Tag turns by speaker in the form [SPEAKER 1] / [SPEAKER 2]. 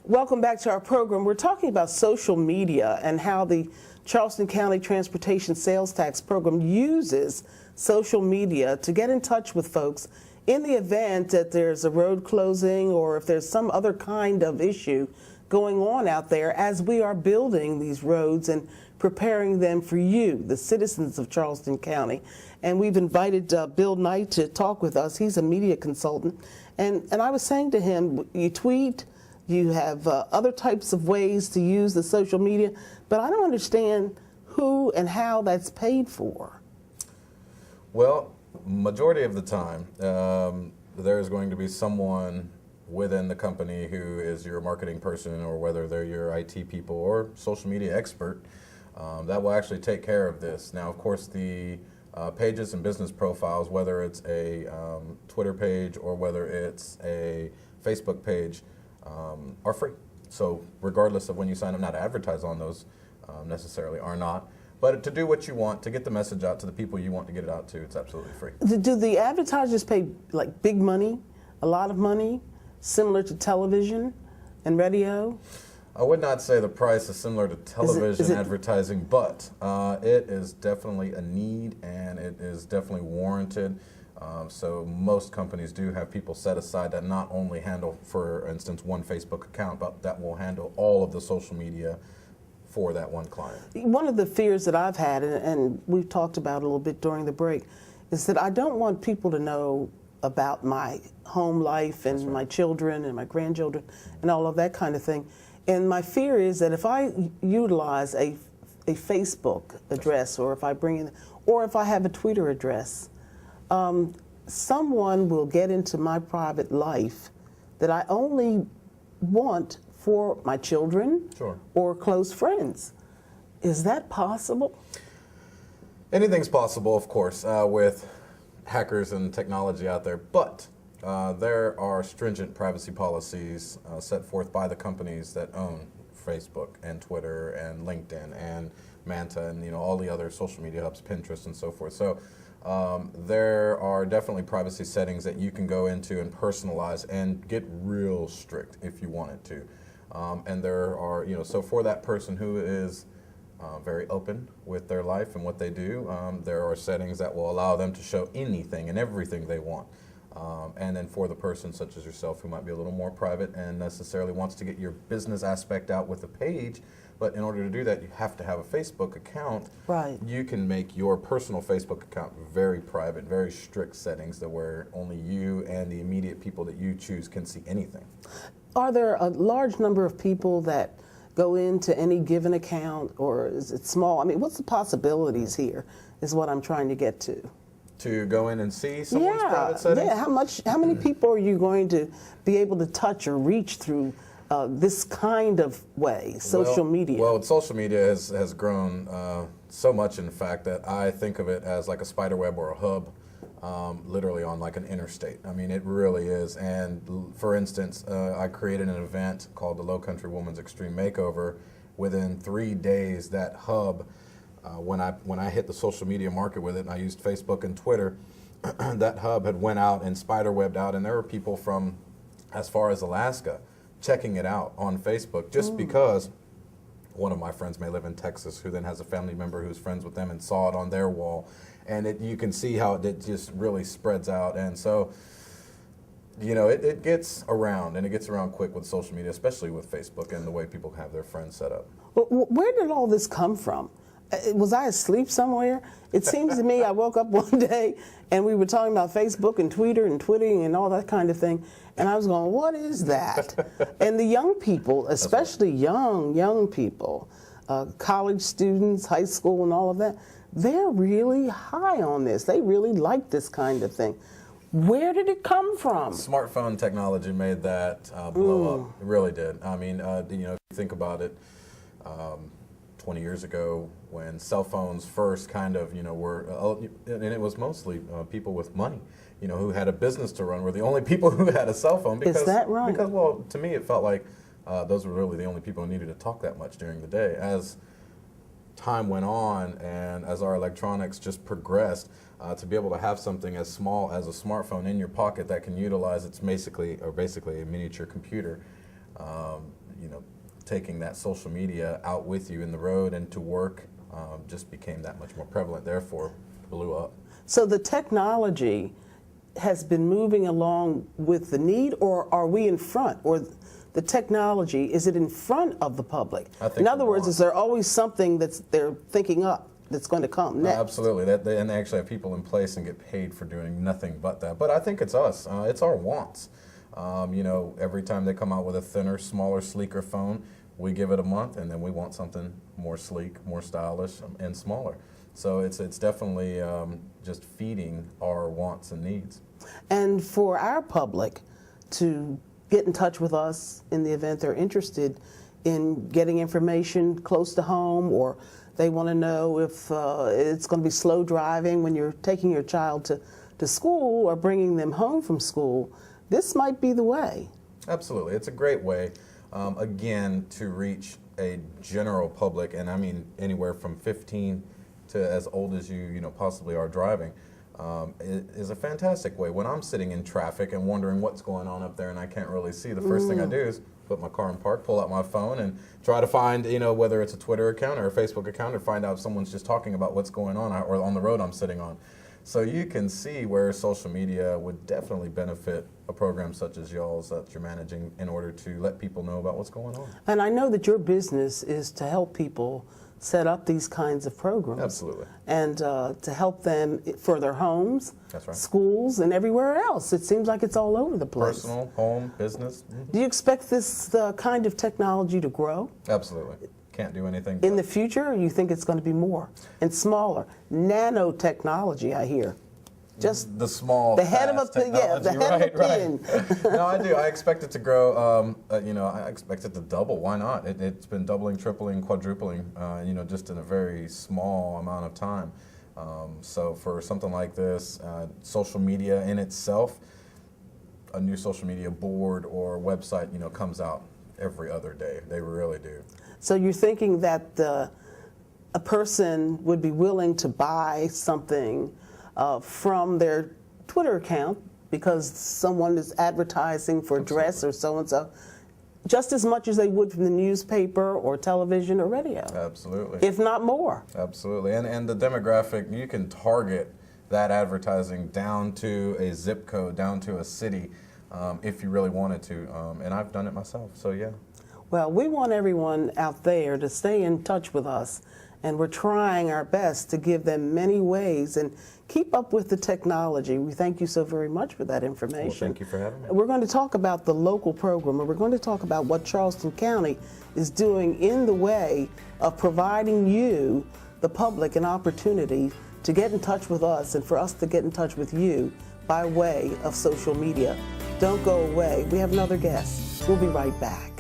[SPEAKER 1] Welcome back to our program. We're talking about social media and how the Charleston County Transportation Sales Tax Program uses social media to get in touch with folks in the event that there's a road closing or if there's some other kind of issue going on out there as we are building these roads and preparing them for you, the citizens of Charleston County. And we've invited Bill Knight to talk with us. He's a media consultant. And I was saying to him, you tweet, you have other types of ways to use the social media, but I don't understand who and how that's paid for.
[SPEAKER 2] Well, majority of the time, there's going to be someone within the company who is your marketing person, or whether they're your IT people or social media expert, that will actually take care of this. Now, of course, the pages and business profiles, whether it's a Twitter page or whether it's a Facebook page, are free. So regardless of when you sign up, not to advertise on those necessarily are not, but to do what you want, to get the message out to the people you want to get it out to, it's absolutely free.
[SPEAKER 1] Do the advertisers pay like big money, a lot of money, similar to television and radio?
[SPEAKER 2] I would not say the price is similar to television advertising, but it is definitely a need and it is definitely warranted. So most companies do have people set aside that not only handle, for instance, one Facebook account, but that will handle all of the social media for that one client.
[SPEAKER 1] One of the fears that I've had, and we've talked about a little bit during the break, is that I don't want people to know about my home life and my children and my grandchildren and all of that kind of thing. And my fear is that if I utilize a Facebook address, or if I bring in, or if I have a Twitter address, someone will get into my private life that I only want for my children or close friends. Is that possible?
[SPEAKER 2] Anything's possible, of course, with hackers and technology out there, but there are stringent privacy policies set forth by the companies that own Facebook and Twitter and LinkedIn and Manta and all the other social media hubs, Pinterest and so forth. So there are definitely privacy settings that you can go into and personalize and get real strict if you wanted to. And there are, so for that person who is very open with their life and what they do, there are settings that will allow them to show anything and everything they want. And then for the person such as yourself who might be a little more private and necessarily wants to get your business aspect out with a page, but in order to do that you have to have a Facebook account.
[SPEAKER 1] Right.
[SPEAKER 2] You can make your personal Facebook account very private, very strict settings that where only you and the immediate people that you choose can see anything.
[SPEAKER 1] Are there a large number of people that go into any given account, or is it small? I mean, what's the possibilities here is what I'm trying to get to.
[SPEAKER 2] To go in and see someone's private settings?
[SPEAKER 1] Yeah, how many people are you going to be able to touch or reach through this kind of way, social media?
[SPEAKER 2] Well, social media has grown so much, in fact, that I think of it as like a spider web or a hub, literally on like an interstate. I mean, it really is. And for instance, I created an event called the Low Country Woman's Extreme Makeover. Within 3 days, that hub, when I hit the social media market with it, and I used Facebook and Twitter, that hub had went out and spiderwebbed out, and there were people from as far as Alaska checking it out on Facebook just because one of my friends may live in Texas who then has a family member who's friends with them and saw it on their wall. And you can see how it just really spreads out. And so, it gets around, and it gets around quick with social media, especially with Facebook and the way people have their friends set up.
[SPEAKER 1] Well, where did all this come from? Was I asleep somewhere? It seems to me I woke up one day and we were talking about Facebook and Twitter and twitting and all that kind of thing, and I was going, what is that? And the young people, especially young people, college students, high school and all of that, they're really high on this. They really like this kind of thing. Where did it come from?
[SPEAKER 2] Smartphone technology made that blow up. It really did. I mean, if you think about it, 20 years ago when cell phones first kind of, were, and it was mostly people with money, who had a business to run were the only people who had a cell phone. Because,
[SPEAKER 1] is that right?
[SPEAKER 2] Because, well, to me it felt like those were really the only people who needed to talk that much during the day. As time went on and as our electronics just progressed, to be able to have something as small as a smartphone in your pocket that can utilize, it's basically a miniature computer. taking that social media out with you in the road and to work just became that much more prevalent, therefore blew up.
[SPEAKER 1] So the technology has been moving along with the need, or are we in front? Or the technology, is it in front of the public? In other words, is there always something that's they're thinking up that's going to come next?
[SPEAKER 2] Absolutely, and they actually have people in place and get paid for doing nothing but that. But I think it's us, it's our wants. You know, every time they come out with a thinner, smaller, sleeker phone, we give it a month and then we want something more sleek, more stylish, and smaller. So it's definitely just feeding our wants and needs.
[SPEAKER 1] And for our public to get in touch with us in the event they're interested in getting information close to home, or they want to know if it's going to be slow driving when you're taking your child to school or bringing them home from school, this might be the way.
[SPEAKER 2] Absolutely. It's a great way, again, to reach a general public, and I mean anywhere from 15 to as old as you possibly are driving. It is a fantastic way. When I'm sitting in traffic and wondering what's going on up there and I can't really see, the first thing I do is put my car in park, pull out my phone, and try to find, whether it's a Twitter account or a Facebook account, or find out if someone's just talking about what's going on or on the road I'm sitting on. So you can see where social media would definitely benefit a program such as y'all's that you're managing in order to let people know about what's going on.
[SPEAKER 1] And I know that your business is to help people set up these kinds of programs.
[SPEAKER 2] Absolutely.
[SPEAKER 1] And to help them for their homes,
[SPEAKER 2] That's right.
[SPEAKER 1] schools, and everywhere else. It seems like it's all over the place.
[SPEAKER 2] Personal, home, business.
[SPEAKER 1] Do you expect this kind of technology to grow?
[SPEAKER 2] Absolutely. Can't do anything.
[SPEAKER 1] In the future, or you think it's going to be more and smaller? Nanotechnology, I hear. Just
[SPEAKER 2] the small,
[SPEAKER 1] the head of a
[SPEAKER 2] pin.
[SPEAKER 1] yeah, the head of a pin.
[SPEAKER 2] No, I do. I expect it to grow. I expect it to double. Why not? It's been doubling, tripling, quadrupling. Just in a very small amount of time. So for something like this, social media in itself, a new social media board or website, comes out every other day. They really do.
[SPEAKER 1] So you're thinking that a person would be willing to buy something from their Twitter account because someone is advertising for a dress or so-and-so, just as much as they would from the newspaper or television or radio.
[SPEAKER 2] Absolutely.
[SPEAKER 1] If not more.
[SPEAKER 2] Absolutely. And the demographic, you can target that advertising down to a zip code, down to a city, if you really wanted to. And I've done it myself, so yeah.
[SPEAKER 1] Well, we want everyone out there to stay in touch with us, and we're trying our best to give them many ways and keep up with the technology. We thank you so very much for that information.
[SPEAKER 2] Well, thank you for having me.
[SPEAKER 1] We're going to talk about the local program, and we're going to talk about what Charleston County is doing in the way of providing you, the public, an opportunity to get in touch with us and for us to get in touch with you by way of social media. Don't go away. We have another guest. We'll be right back.